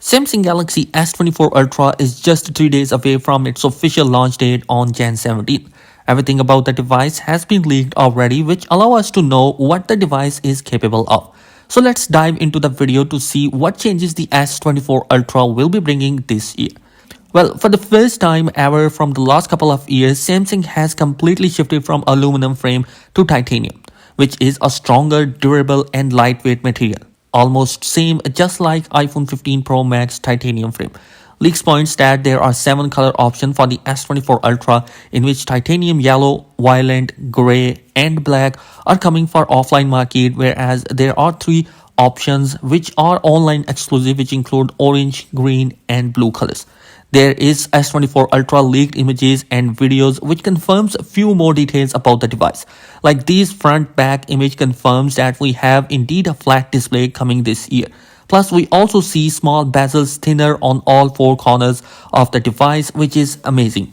Samsung Galaxy S24 Ultra is just 3 days away from its official launch date on Jan 17. Everything about the device has been leaked already, which allow us to know what the device is capable of. So let's dive into the video to see what changes the S24 Ultra will be bringing this year. Well, for the first time ever from the last couple of years, Samsung has completely shifted from aluminum frame to titanium, which is a stronger, durable and lightweight material. Almost same just like iPhone 15 Pro Max titanium frame. Leaks points that there are 7 color options for the S24 Ultra, in which titanium yellow, violet, grey and black are coming for offline market, whereas there are 3 options which are online exclusive, which include orange, green and blue colors. There is S24 Ultra leaked images and videos which confirms a few more details about the device. Like these front back image confirms that we have indeed a flat display coming this year. Plus we also see small bezels thinner on all 4 corners of the device, which is amazing.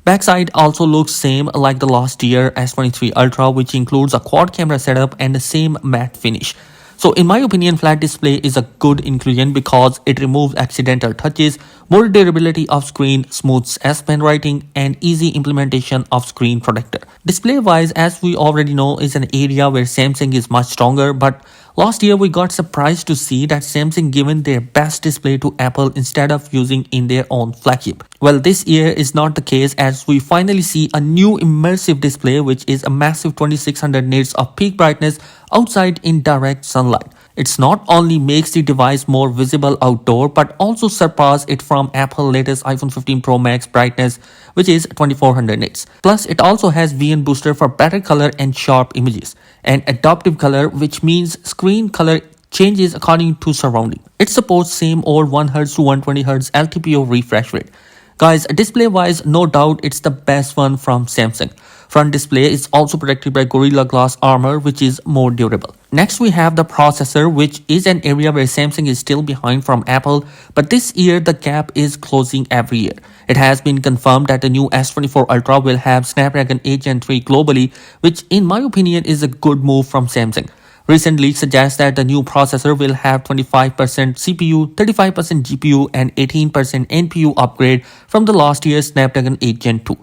Backside also looks same like the last year S23 Ultra, which includes a quad camera setup and the same matte finish. So in my opinion, flat display is a good inclusion because it removes accidental touches, more durability of screen, smooth S Pen writing and easy implementation of screen protector. Display wise, as we already know, is an area where Samsung is much stronger, but last year we got surprised to see that Samsung given their best display to Apple instead of using in their own flagship. Well, this year is not the case as we finally see a new immersive display, which is a massive 2600 nits of peak brightness outside in direct sunlight. It's not only makes the device more visible outdoor but also surpass it from Apple latest iPhone 15 Pro Max brightness, which is 2400 nits. Plus it also has VN booster for better color and sharp images, and adaptive color, which means screen color changes according to surrounding. It supports same old 1Hz to 120Hz LTPO refresh rate. Guys, display wise, no doubt it's the best one from Samsung. Front display is also protected by Gorilla Glass armor, which is more durable. Next we have the processor, which is an area where Samsung is still behind from Apple, but this year the gap is closing every year. It has been confirmed that the new S24 Ultra will have Snapdragon 8 Gen 3 globally, which in my opinion is a good move from Samsung. Recent leaks suggest that the new processor will have 25% CPU, 35% GPU and 18% NPU upgrade from the last year's Snapdragon 8 Gen 2.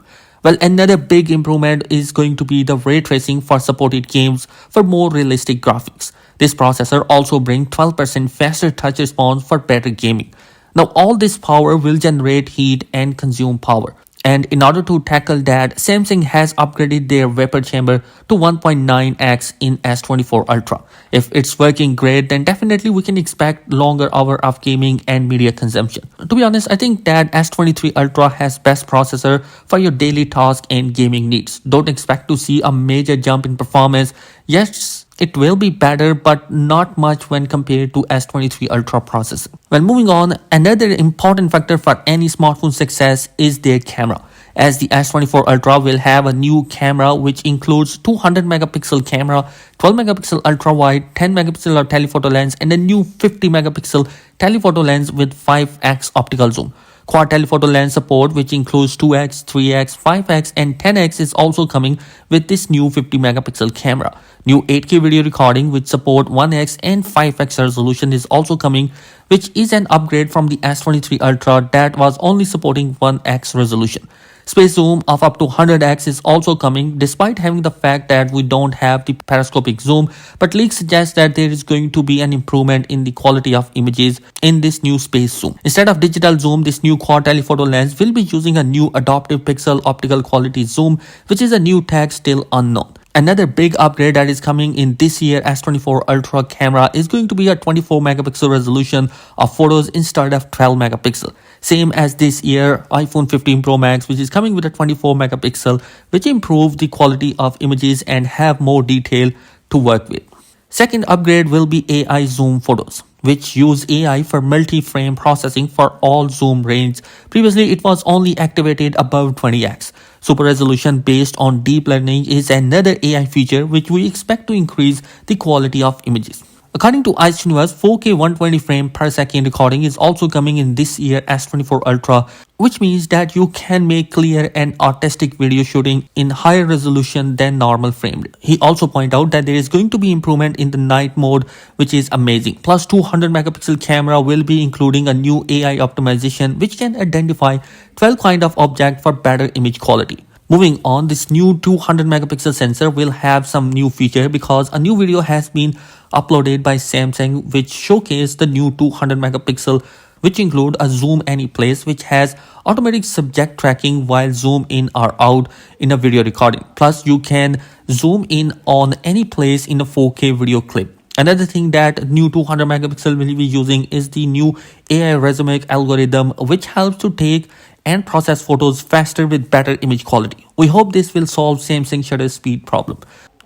Well, another big improvement is going to be the ray tracing for supported games for more realistic graphics. This processor also brings 12% faster touch response for better gaming. Now all this power will generate heat and consume power. And in order to tackle that, Samsung has upgraded their vapor chamber to 1.9x in S24 Ultra. If it's working great, then definitely we can expect longer hours of gaming and media consumption. To be honest, I think that S23 Ultra has best processor for your daily task and gaming needs. Don't expect to see a major jump in performance. Yes, it will be better, but not much when compared to S23 Ultra processor. Well, moving on, another important factor for any smartphone success is their camera, as the S24 Ultra will have a new camera which includes 200 megapixel camera, 12 megapixel ultra wide, 10 megapixel telephoto lens and a new 50 megapixel telephoto lens with 5x optical zoom. Quad telephoto lens support, which includes 2x, 3x, 5x and 10x, is also coming with this new 50 megapixel camera. New 8K video recording which support 1x and 5x resolution is also coming, which is an upgrade from the S23 Ultra that was only supporting 1x resolution. Space zoom of up to 100x is also coming, despite having the fact that we don't have the periscopic zoom, but leaks suggest that there is going to be an improvement in the quality of images in this new space zoom. Instead of digital zoom, this new quad telephoto lens will be using a new adaptive pixel optical quality zoom, which is a new tag still unknown. Another big upgrade that is coming in this year S24 Ultra camera is going to be a 24 megapixel resolution of photos instead of 12 megapixel. Same as this year iPhone 15 Pro Max, which is coming with a 24 megapixel, which improves the quality of images and have more detail to work with. Second upgrade will be AI zoom photos, which use AI for multi-frame processing for all zoom range. Previously, it was only activated above 20x. Super resolution based on deep learning is another AI feature which we expect to increase the quality of images. According to iTunes, 4K 120 frame per second recording is also coming in this year S24 Ultra, which means that you can make clear and artistic video shooting in higher resolution than normal frame rate. He also pointed out that there is going to be improvement in the night mode, which is amazing. Plus 200 megapixel camera will be including a new AI optimization which can identify 12 kind of object for better image quality. Moving on, this new 200 megapixel sensor will have some new feature because a new video has been uploaded by Samsung which showcase the new 200 megapixel, which include a zoom any place which has automatic subject tracking while zoom in or out in a video recording. Plus you can zoom in on any place in a 4K video clip. Another thing that new 200 megapixel will be using is the new AI resume algorithm which helps to take and process photos faster with better image quality. We hope this will solve Samsung shutter speed problem.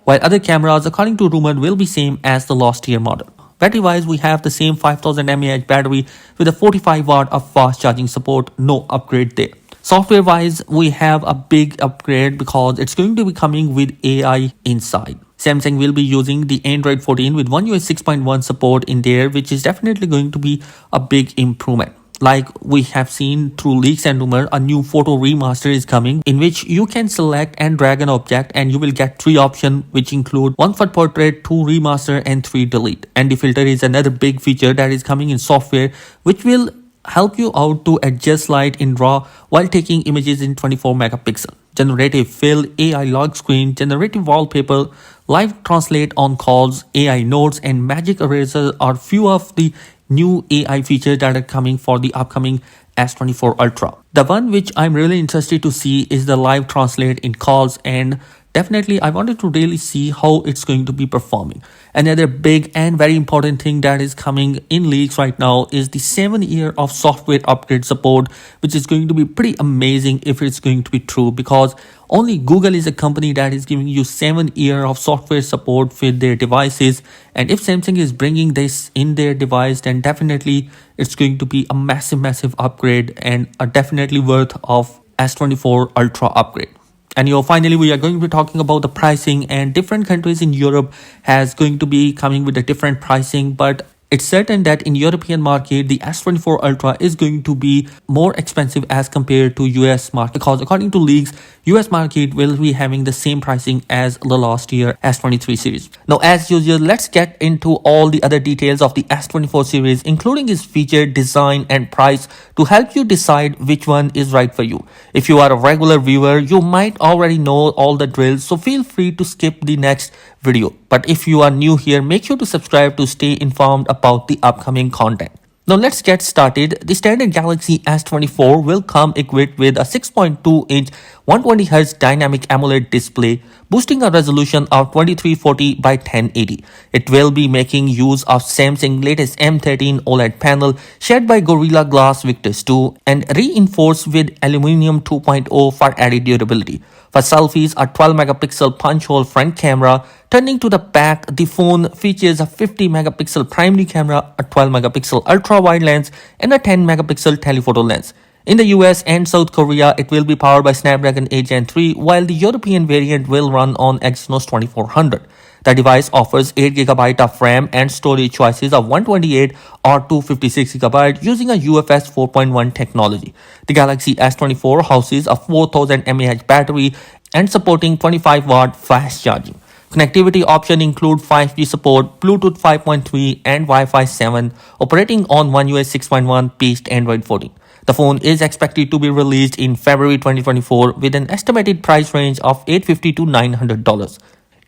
While other cameras, according to rumor, will be same as the last year model. Battery wise, we have the same 5000 mAh battery with a 45 watt of fast charging support, no upgrade there. Software wise, we have a big upgrade because it's going to be coming with AI inside. Samsung will be using the Android 14 with One UI 6.1 support in there, which is definitely going to be a big improvement. Like we have seen through leaks and rumor, a new photo remaster is coming in which you can select and drag an object and you will get 3 options which include 1 for portrait, 2 remaster and 3 delete. And the filter is another big feature that is coming in software which will help you out to adjust light in RAW while taking images in 24 megapixel. Generative fill, AI lock screen, generative wallpaper, live translate on calls, AI notes and magic eraser are few of the new AI features that are coming for the upcoming S24 Ultra. The one which I'm really interested to see is the live translate in calls, and definitely I wanted to really see how it's going to be performing. Another big and very important thing that is coming in leaks right now is the 7-year of software upgrade support, which is going to be pretty amazing if it's going to be true, because only Google is a company that is giving you 7-year of software support with their devices. And if Samsung is bringing this in their device, then definitely it's going to be a massive upgrade and a definitely worth of S24 Ultra upgrade. And finally, we are going to be talking about the pricing, and different countries in Europe has going to be coming with a different pricing, but it's certain that in European market, the S24 Ultra is going to be more expensive as compared to US market, because according to leaks, US market will be having the same pricing as the last year S23 series. Now, as usual, let's get into all the other details of the S24 series, including its feature, design and price, to help you decide which one is right for you. If you are a regular viewer, you might already know all the drills, so feel free to skip the next video. But if you are new here, make sure to subscribe to stay informed about the upcoming content. Now let's get started. The standard Galaxy S24 will come equipped with a 6.2-inch 120Hz dynamic AMOLED display, boosting a resolution of 2340 by 1080. It will be making use of Samsung's latest M13 OLED panel shared by Gorilla Glass Victus 2 and reinforced with aluminum 2.0 for added durability. For selfies, a 12 megapixel punch hole front camera. Turning to the back, the phone features a 50 megapixel primary camera, a 12 megapixel ultra wide lens, and a 10 megapixel telephoto lens. In the US and South Korea, it will be powered by Snapdragon 8 Gen 3, while the European variant will run on Exynos 2400. The device offers 8GB of RAM and storage choices of 128 or 256GB using a UFS 4.1 technology. The Galaxy S24 houses a 4000 mAh battery and supporting 25 watt fast charging. Connectivity options include 5G support, Bluetooth 5.3 and Wi-Fi 7, operating on One UI 6.1 based Android 14. The phone is expected to be released in February 2024 with an estimated price range of $850 to $900.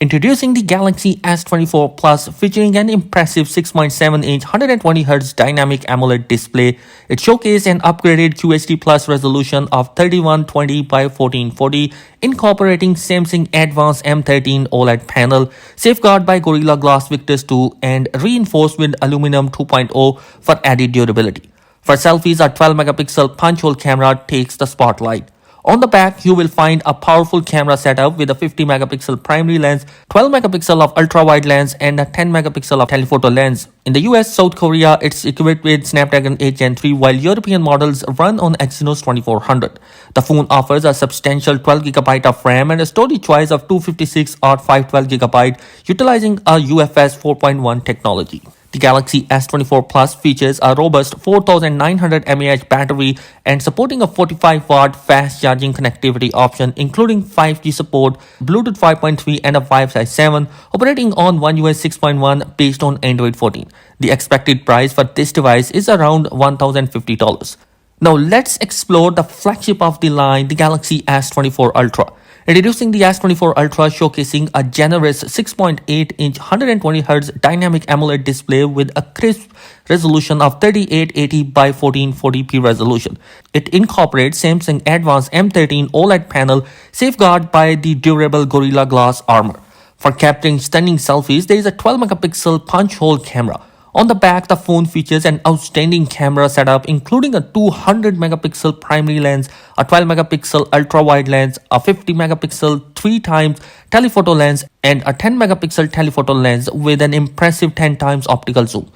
Introducing the Galaxy S24 Plus, featuring an impressive 6.7-inch 120Hz dynamic AMOLED display. It showcased an upgraded QHD Plus resolution of 3120 by 1440, incorporating Samsung advanced M13 OLED panel, safeguarded by Gorilla Glass Victus 2 and reinforced with aluminum 2.0 for added durability. For selfies, a 12 megapixel punch hole camera takes the spotlight. On the back, you will find a powerful camera setup with a 50 megapixel primary lens, 12 megapixel of ultra-wide lens, and a 10 megapixel of telephoto lens. In the US, South Korea, it's equipped with Snapdragon 8 Gen 3, while European models run on Exynos 2400. The phone offers a substantial 12GB of RAM and a storage choice of 256 or 512GB, utilizing a UFS 4.1 technology. The Galaxy S24 Plus features a robust 4900 mAh battery and supporting a 45-watt fast charging connectivity option, including 5G support, Bluetooth 5.3 and a Wi-Fi 7, operating on One UI 6.1 based on Android 14. The expected price for this device is around $1,050. Now let's explore the flagship of the line, the Galaxy S24 Ultra. Introducing the S24 Ultra, showcasing a generous 6.8-inch 120Hz dynamic AMOLED display with a crisp resolution of 3880 by 1440p resolution. It incorporates Samsung Advanced M13 OLED panel safeguarded by the durable Gorilla Glass armor. For capturing stunning selfies, there is a 12-megapixel punch-hole camera. On the back, the phone features an outstanding camera setup, including a 200-megapixel primary lens, a 12-megapixel ultra-wide lens, a 50-megapixel 3x telephoto lens, and a 10-megapixel telephoto lens with an impressive 10x optical zoom.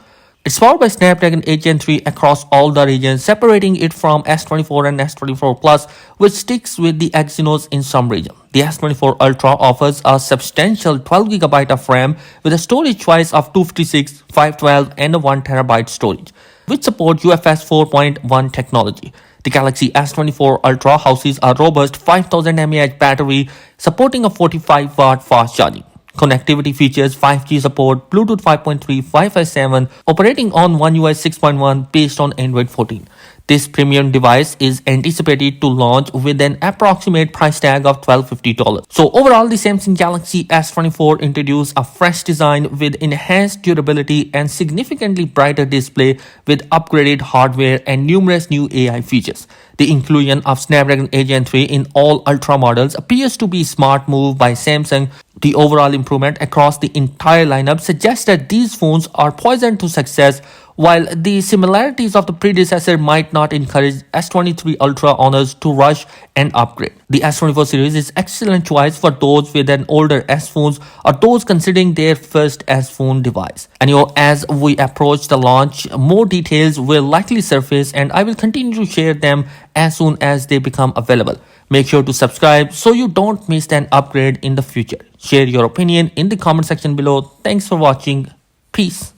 It's powered by Snapdragon 8 Gen 3 across all the regions, separating it from S24 and S24 Plus, which sticks with the Exynos in some regions. The S24 Ultra offers a substantial 12GB of RAM with a storage choice of 256, 512 and a 1TB storage, which support UFS 4.1 technology. The Galaxy S24 Ultra houses a robust 5000 mAh battery supporting a 45-watt fast charging. Connectivity features 5G support, Bluetooth 5.3, Wi-Fi 7, operating on One UI 6.1 based on Android 14. This premium device is anticipated to launch with an approximate price tag of $1,250. So overall, the Samsung Galaxy S24 introduced a fresh design with enhanced durability and significantly brighter display with upgraded hardware and numerous new AI features. The inclusion of Snapdragon 8 Gen 3 in all Ultra models appears to be a smart move by Samsung. The overall improvement across the entire lineup suggests that these phones are poised to success, while the similarities of the predecessor might not encourage S23 Ultra owners to rush and upgrade. The S24 series is an excellent choice for those with an older S phones or those considering their first S phone device. And as we approach the launch, more details will likely surface and I will continue to share them as soon as they become available. Make sure to subscribe so you don't miss an upgrade in the future. Share your opinion in the comment section below. Thanks for watching. Peace.